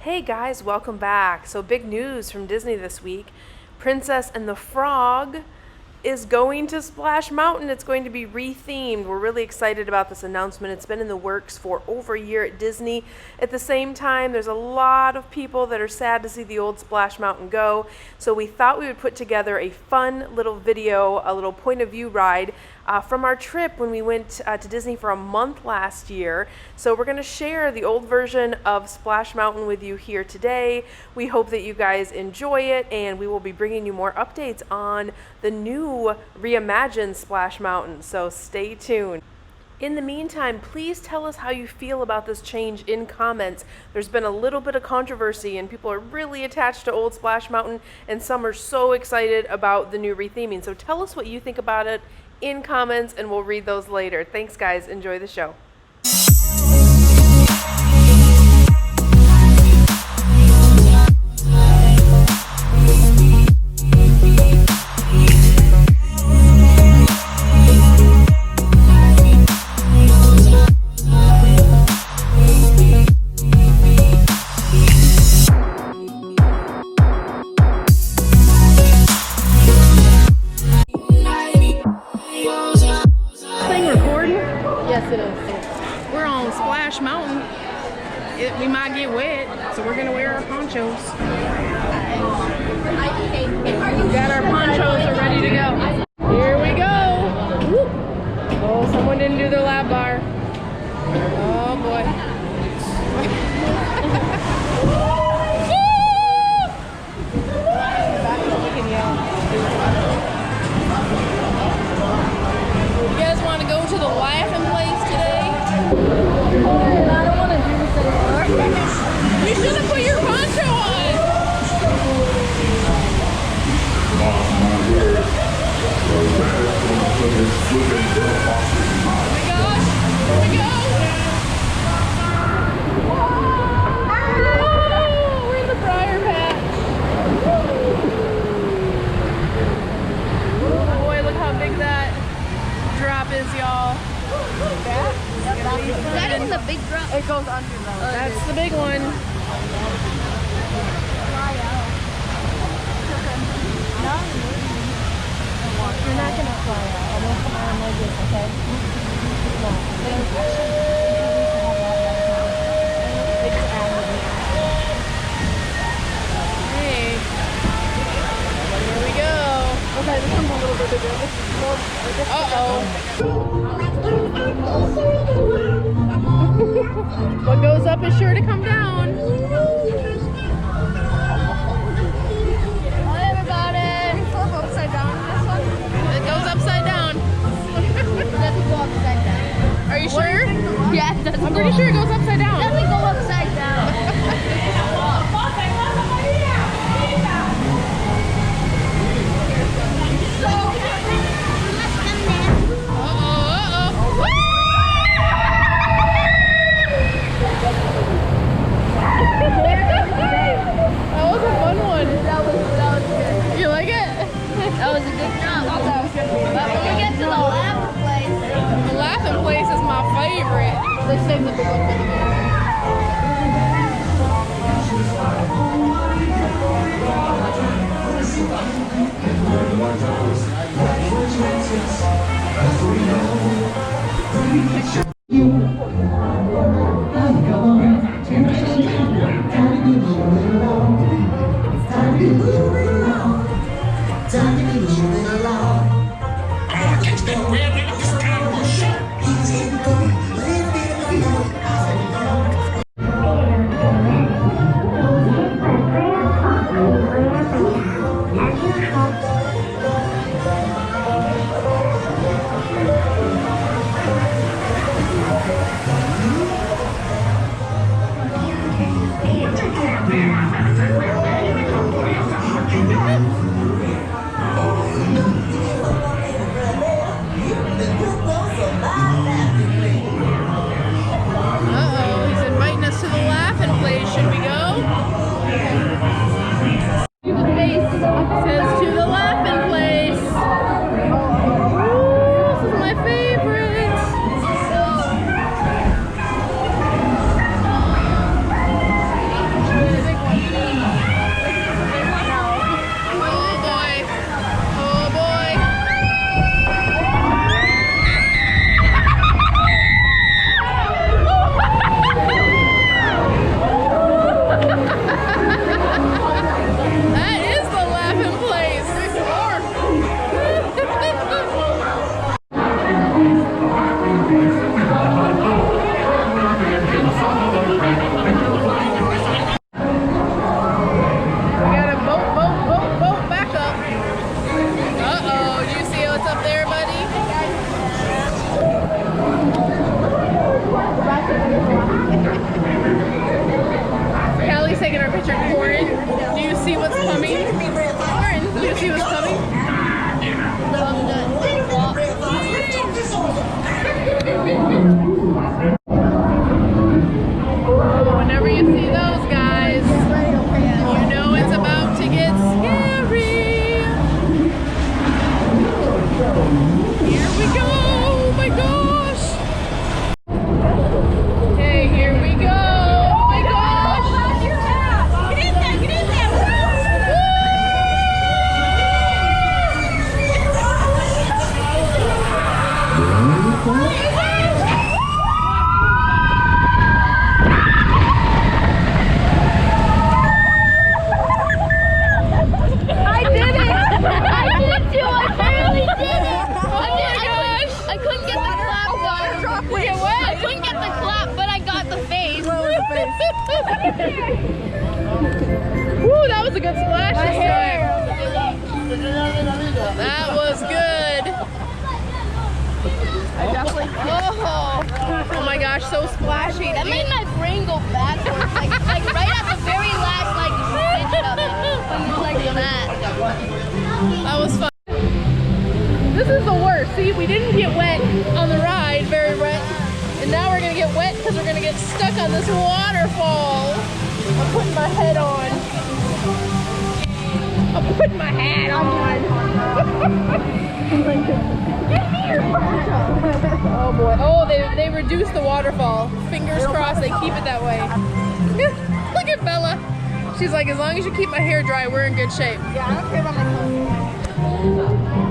Hey guys, welcome back. So big news from Disney this week. Princess and the Frog is going to Splash Mountain. It's going to be rethemed. We're really excited about this announcement. It's been in the works for over a year at Disney. At the same time, there's a lot of people that are sad to see the old Splash Mountain go. So we thought we would put together a fun little video, a little point of view ride from our trip when we went to Disney for a month last year. So we're going to share the old version of Splash Mountain with you here today. We hope that you guys enjoy it, and we will be bringing you more updates on the new reimagined Splash Mountain. So stay tuned. In the meantime, please tell us how you feel about this change in comments. There's been a little bit of controversy and people are really attached to Old Splash Mountain, and some are so excited about the new retheming. So tell us what you think about it in comments and we'll read those later. Thanks guys, enjoy the show. We're on Splash Mountain. We might get wet, so we're gonna wear our ponchos. We got our ponchos, are ready to go. Here we go. Oh, someone didn't do their lap bar. Oh boy. You guys want to go to the laughing place today? I don't want to do this anymore. You should have put your poncho on. Oh my gosh, here we go. Oh, we're in the briar patch. Oh boy, look how big that drop is, y'all. That is the big drop. It goes under though. That's the big one. You're not going to fly out. I'm going to come on like this, okay? No. Hey. Here we go. Okay, this one's a little bit bigger. What goes up is sure to come down. Hi, everybody. It goes upside down in this one. It goes upside down. It doesn't go upside down. Are you sure? Yeah, it doesn't. I'm pretty sure it goes upside It down. doesn't go upside down. That was a fun one. That was good. You like it? That was a good jump. But when we get to the laughing place, The laughing place is my favorite. let's save the big one for the video. He's inviting us to the laughing place. Should we go? Says to the laughing place. Ooh, this is my favorite. temperature, Corin. Do you see what's coming? Corin, do you see what's coming? Whenever you see those guys, you know it's about to get scary. Here we go! Oh my gosh! Okay, here we go! Oh my gosh! Get in there! Get in there! I did it! I did it too! I barely did it! Oh my gosh! I couldn't get the clap though. Look at what? I couldn't get the clap, but I got the face. Woo, that was a good splash this time. That was good. Oh my gosh, so splashy. That made my brain go backwards, like right at the very last minute of it. When you're like that. That was fun. This is the worst. See, we didn't get wet on the ride, very wet. And now we're gonna get wet because we're gonna get stuck on this waterfall. I'm putting my head on. I'm putting my hat on. Oh boy. Oh, they reduced the waterfall. Fingers crossed they keep it that way. Look at Bella. She's like, as long as you keep my hair dry, we're in good shape. Yeah, I don't care about my clothes.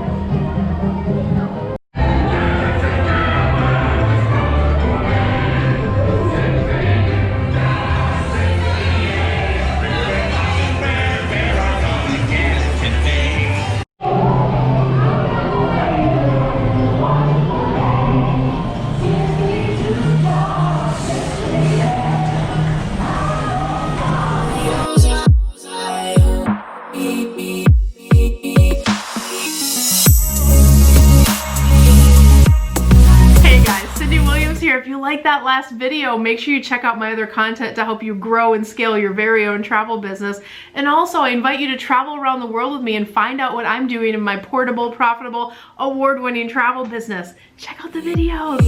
If you like that last video, make sure you check out my other content to help you grow and scale your very own travel business. And also, I invite you to travel around the world with me and find out what I'm doing in my portable, profitable, award-winning travel business. Check out the videos.